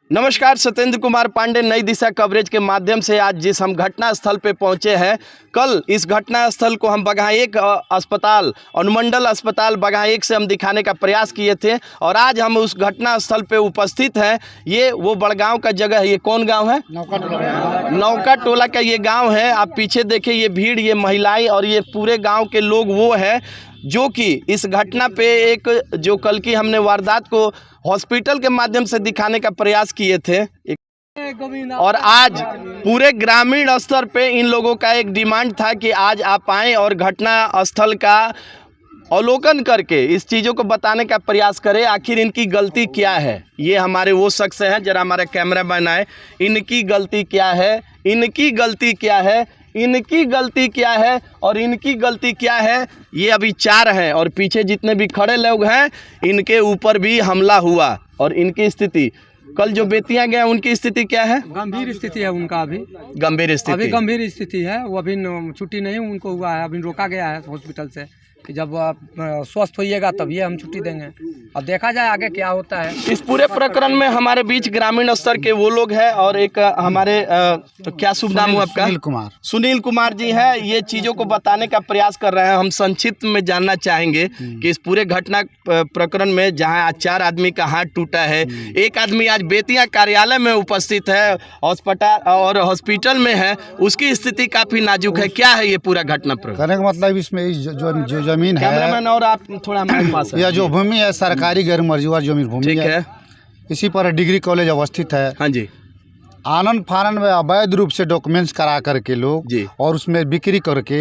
नमस्कार, सत्येंद्र कुमार पांडे नई दिशा कवरेज के माध्यम से आज जिस हम घटना स्थल पे पहुंचे हैं, कल इस घटना स्थल को हम बगहा एक अस्पताल अनुमंडल अस्पताल बगहा एक से हम दिखाने का प्रयास किए थे और आज हम उस घटना स्थल पे उपस्थित हैं। ये वो बड़गांव का जगह है। ये कौन गांव है? नौका टोला का ये गांव है। आप पीछे देखिए, ये भीड़, ये महिलाएं और ये पूरे गाँव के लोग वो है जो कि इस घटना पे एक जो कल की हमने वारदात को हॉस्पिटल के माध्यम से दिखाने का प्रयास किए थे और आज पूरे ग्रामीण स्तर पे इन लोगों का एक डिमांड था कि आज आप आएँ और घटना स्थल का अवलोकन करके इस चीज़ों को बताने का प्रयास करें, आखिर इनकी गलती क्या है। ये हमारे वो शख्स हैं, जरा हमारा कैमरा मैन आए। इनकी गलती क्या है, इनकी गलती क्या है, इनकी गलती क्या है और इनकी गलती क्या है। ये अभी चार हैं और पीछे जितने भी खड़े लोग हैं इनके ऊपर भी हमला हुआ और इनकी स्थिति, कल जो बेटियां गए उनकी स्थिति क्या है? गंभीर स्थिति है उनका। अभी गंभीर स्थिति है। वो अभी छुट्टी नहीं उनको हुआ है, अभी रोका गया है हॉस्पिटल से कि जब स्वस्थ होइएगा तब ये हम छुट्टी देंगे। अब देखा जाए आगे क्या होता है। इस पूरे प्रकरण में हमारे बीच ग्रामीण स्तर के वो लोग हैं और एक हमारे तो क्या शुभ नाम हुआ आपका? सुनील कुमार जी हैं। ये चीज़ों को बताने का प्रयास कर रहे हैं। हम संक्षिप्त में जानना चाहेंगे कि इस पूरे घटना प्रकरण में जहां आज 4 आदमी का हाथ टूटा है, एक आदमी आज बेतिया कार्यालय में उपस्थित है, अस्पताल और हॉस्पिटल में है, उसकी स्थिति काफ़ी नाजुक है। क्या है ये पूरा घटना प्रकरण? मतलब इसमें जो जमीन है, कैमरामैन और आप थोड़ा हमारे पास यह जो भूमि है सरकारी गैर मर्जीवार जमीन भूमि है। इसी पर डिग्री कॉलेज अवस्थित है। हाँ जी। आनंद फानन में अवैध रूप से डॉक्यूमेंट्स करा करके लोग और उसमें बिक्री करके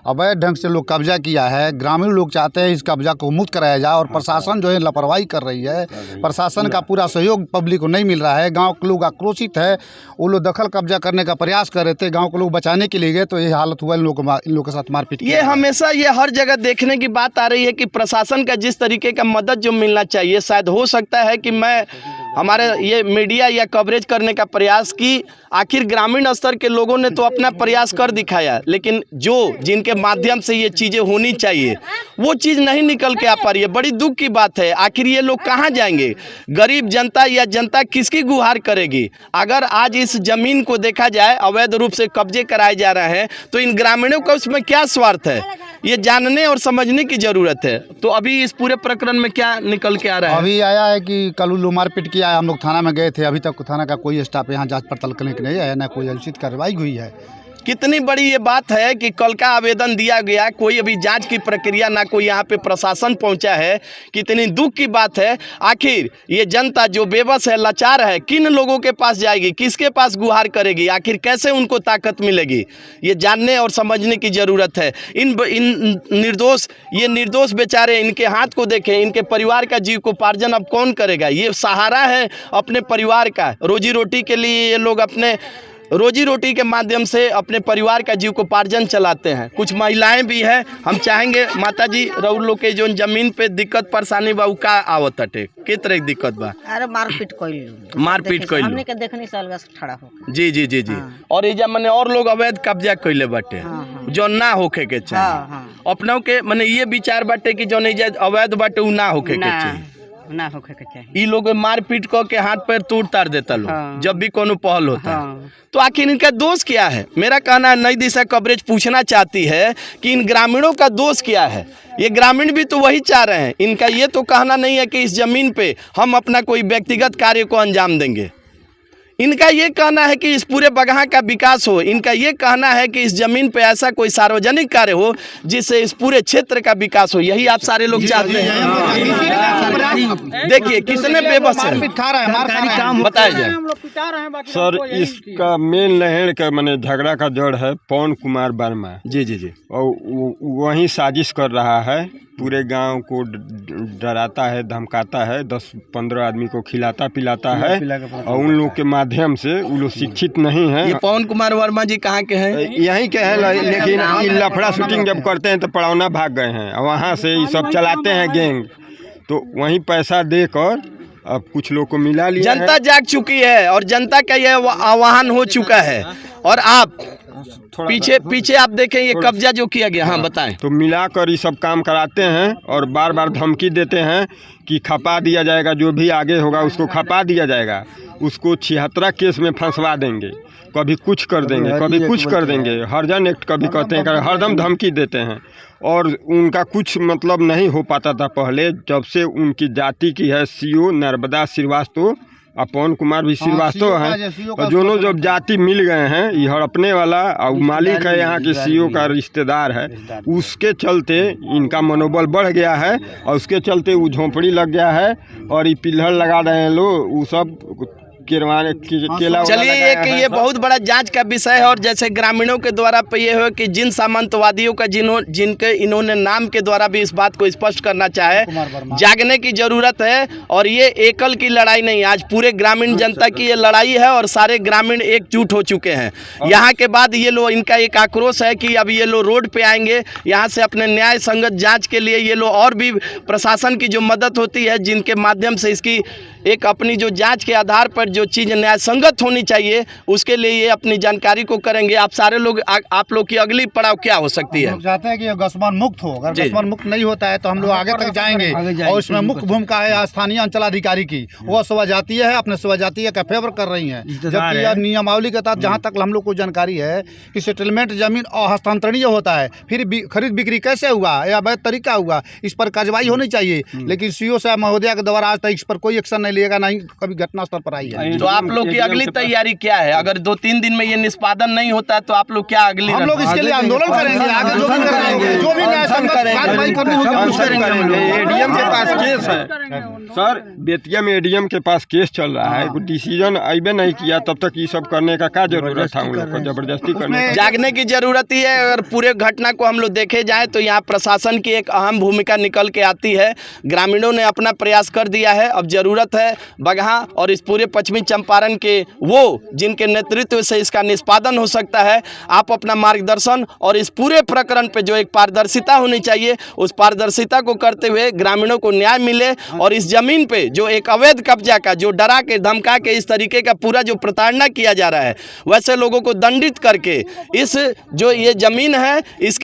अवैध ढंग से लोग कब्जा किया है। ग्रामीण लोग चाहते हैं इस कब्जा को मुक्त कराया जाए और प्रशासन जो है लापरवाही कर रही है। प्रशासन का पूरा सहयोग पब्लिक को नहीं मिल रहा है। गांव के लोग आक्रोशित है। वो लोग दखल कब्जा करने का प्रयास कर रहे थे, गाँव के लोग बचाने के लिए गए तो ये हालत हुआ। इन लोगों के साथ मारपीट। ये हमेशा ये हर जगह देखने की बात आ रही है कि प्रशासन का जिस तरीके का मदद जो मिलना चाहिए, शायद हो सकता है कि मैं हमारे ये मीडिया या कवरेज करने का प्रयास की आखिर ग्रामीण स्तर के लोगों ने तो अपना प्रयास कर दिखाया, लेकिन जिनके माध्यम से ये चीज़ें होनी चाहिए वो चीज़ नहीं निकल के आ पा रही है। बड़ी दुख की बात है। आखिर ये लोग कहाँ जाएंगे? गरीब जनता या जनता किसकी गुहार करेगी? अगर आज इस ज़मीन को देखा जाए अवैध रूप से कब्जे कराए जा रहे हैं तो इन ग्रामीणों का उसमें क्या स्वार्थ है, ये जानने और समझने की ज़रूरत है। तो अभी इस पूरे प्रकरण में क्या निकल के आ रहा है? अभी आया है कि कल लोग मारपीट किया है। हम लोग थाना में गए थे, अभी तक थाना का कोई स्टाफ यहाँ जांच पड़ताल करने के नहीं है, ना कोई उचित कार्रवाई हुई है। कितनी बड़ी ये बात है कि कल का आवेदन दिया गया, कोई अभी जांच की प्रक्रिया ना कोई यहाँ पे प्रशासन पहुँचा है। कितनी दुख की बात है। आखिर ये जनता जो बेबस है, लाचार है, किन लोगों के पास जाएगी, किसके पास गुहार करेगी, आखिर कैसे उनको ताकत मिलेगी, ये जानने और समझने की ज़रूरत है। इन निर्दोष बेचारे, इनके हाथ को देखें, इनके परिवार का जीविकोपार्जन अब कौन करेगा? ये सहारा है अपने परिवार का, रोजी रोटी के लिए ये लोग अपने रोजी रोटी के माध्यम से अपने परिवार का जीविकोपार्जन चलाते हैं। कुछ महिलाएं भी हैं। हम चाहेंगे माता जी रउर लोग के जो जमीन पे दिक्कत परेशानी बा का आवत हटे, के तरह की दिक्कत बा? अरे मारपीट कइल हमने के देखनी साल का ठड़ा हो। जी जी जी जी। और ये मने और लोग अवैध कब्जा कइले बाटे जो ना होखे के चाहिए। अपनों के मने ये विचार बाटे कि जो नहीं अवैध बाटे उ ना होखे के चाहिए, ना होके के चाहिए। ई लोग मारपीट के हाथ पैर तोड़ तार देता लोग जब भी कोनो पहल होता है। तो आखिर इनका दोष क्या है? मेरा कहना है नई दिशा कवरेज पूछना चाहती है कि इन ग्रामीणों का दोष क्या है। ये ग्रामीण भी तो वही चाह रहे हैं। इनका ये तो कहना नहीं है कि इस जमीन पे हम अपना कोई व्यक्तिगत कार्य को अंजाम देंगे। इनका ये कहना है कि इस पूरे बगहा का विकास हो। इनका ये कहना है कि इस जमीन पे ऐसा कोई सार्वजनिक कार्य हो जिससे इस पूरे क्षेत्र का विकास हो। यही आप सारे लोग चाहते हैं। देखिए कितने बेबस हैं। बताया जाए सर, इसका मेन लहर का मैंने झगड़ा का जड़ है पवन कुमार वर्मा। जी जी जी। और वही साजिश कर रहा है, पूरे गांव को डराता है, धमकाता है, 10-15 आदमी को खिलाता पिलाता है और उन लोग के माध्यम से वो लोग शिक्षित नहीं हैं। ये पवन कुमार वर्मा जी कहाँ के हैं? यहीं के हैं, लेकिन ये लफड़ा शूटिंग जब करते हैं तो पड़ौना भाग गए हैं और वहाँ से ये सब चलाते हैं गैंग। तो वहीं पैसा देकर अब कुछ लोग को मिला लिया। जनता जाग चुकी है और जनता का यह आह्वान हो चुका है। और आप थोड़ा पीछे पीछे आप देखें ये कब्जा जो किया गया, हाँ बताएं। तो मिलाकर ये सब काम कराते हैं और बार बार धमकी देते हैं कि खपा दिया जाएगा, जो भी आगे होगा उसको खपा दिया जाएगा, उसको 76 केस में फंसवा देंगे, कभी कुछ कर देंगे, कभी कुछ कर देंगे, हरजन एक्ट कभी कहते हैं, हरदम धमकी देते हैं। और उनका कुछ मतलब नहीं हो पाता था पहले, जब से उनकी जाति की है सीओ नर्मदा श्रीवास्तव, पवन कुमार भी श्रीवास्तव हैं, और दोनों जब जाति मिल गए हैं, ये हड़पने वाला और मालिक है यहाँ के सीओ का रिश्तेदार है, उसके चलते इनका मनोबल बढ़ गया है और उसके चलते वो झोंपड़ी लग गया है और ये पिल्हर लगा रहे हैं लोग, वो सब केला। चलिए एक ये बहुत बड़ा जांच का विषय है और जैसे ग्रामीणों के द्वारा पे ये हो कि जिन सामंतवादियों का जिनके इन्होंने नाम के द्वारा भी इस बात को स्पष्ट करना चाहे, जागने की जरूरत है। और ये एकल की लड़ाई नहीं, आज पूरे ग्रामीण जनता की ये लड़ाई है और सारे ग्रामीण एकजुट हो चुके हैं। यहाँ के बाद ये लोग, इनका एक आक्रोश है कि अब ये लोग रोड पे आएंगे, यहाँ से अपने न्याय संगत जाँच के लिए ये लोग और भी प्रशासन की जो मदद होती है, जिनके माध्यम से इसकी एक अपनी जो जांच के आधार पर जो चीज़ न्याय संगत होनी चाहिए, उसके लिए ये अपनी जानकारी को करेंगे। आप सारे लोग, आप लोग की अगली पड़ाव क्या हो सकती है? हम चाहते हैं कि ये गसमान मुक्त हो। अगर गसमान मुक्त नहीं होता है तो हम लोग आगे तक जाएंगे और इसमें मुख्य भूमिका है स्थानीय अंचलाधिकारी की। वो स्वजातीय है, अपने स्वजातीय का फेवर कर रही है, जबकि यह नियमावली के तहत जहाँ तक हम लोग को जानकारी है कि सेटलमेंट जमीन हस्तांतरणीय होता है, फिर खरीद बिक्री कैसे हुआ या अवैध तरीका हुआ, इस पर कार्रवाई होनी चाहिए। लेकिन सीओ साहब महोदया के द्वारा आज तक इस पर कोई एक्शन लिएगा, नहीं कभी घटनास्थल पर आई है। तो आप लोग की अगली तैयारी क्या है? अगर 2-3 दिन में ये निष्पादन नहीं होता है तो आप लोग क्या अगली? हम लोग इसके लिए आंदोलन करेंगे, आगे जो भी करेंगे, जो भी न्याय संगत कार्रवाई करनी होगी हम करेंगे। एडीएम के पास केस है सर, बेतिया में एडीएम के पास केस चल रहा है, कोई डिसीजन अबे नहीं किया, तब तक ये सब करने का क्या जरूरत था? उन लोग को जबरदस्ती करने का जागने की जरूरत ही है। अगर पूरे घटना को हम लोग देखे जाए तो यहाँ प्रशासन की एक अहम भूमिका निकल के आती है। ग्रामीणों ने अपना प्रयास कर दिया है, अब जरूरत है बगहा और इस पूरे पश्चिमी चंपारण के वो जिनके नेतृत्व से इसका निष्पादन हो सकता है, आप अपना मार्गदर्शन और इस पूरे प्रकरण पे जो एक पारदर्शिता होनी चाहिए, उस पारदर्शिता को करते हुए ग्रामीणों को न्याय मिले और इस जमीन पे जो एक अवैध कब्जा का, जो डरा के धमका के इस तरीके का पूरा जो प्रताड़ना किया जा रहा है, वैसे लोगों को दंडित करके इस जो ये जमीन है इस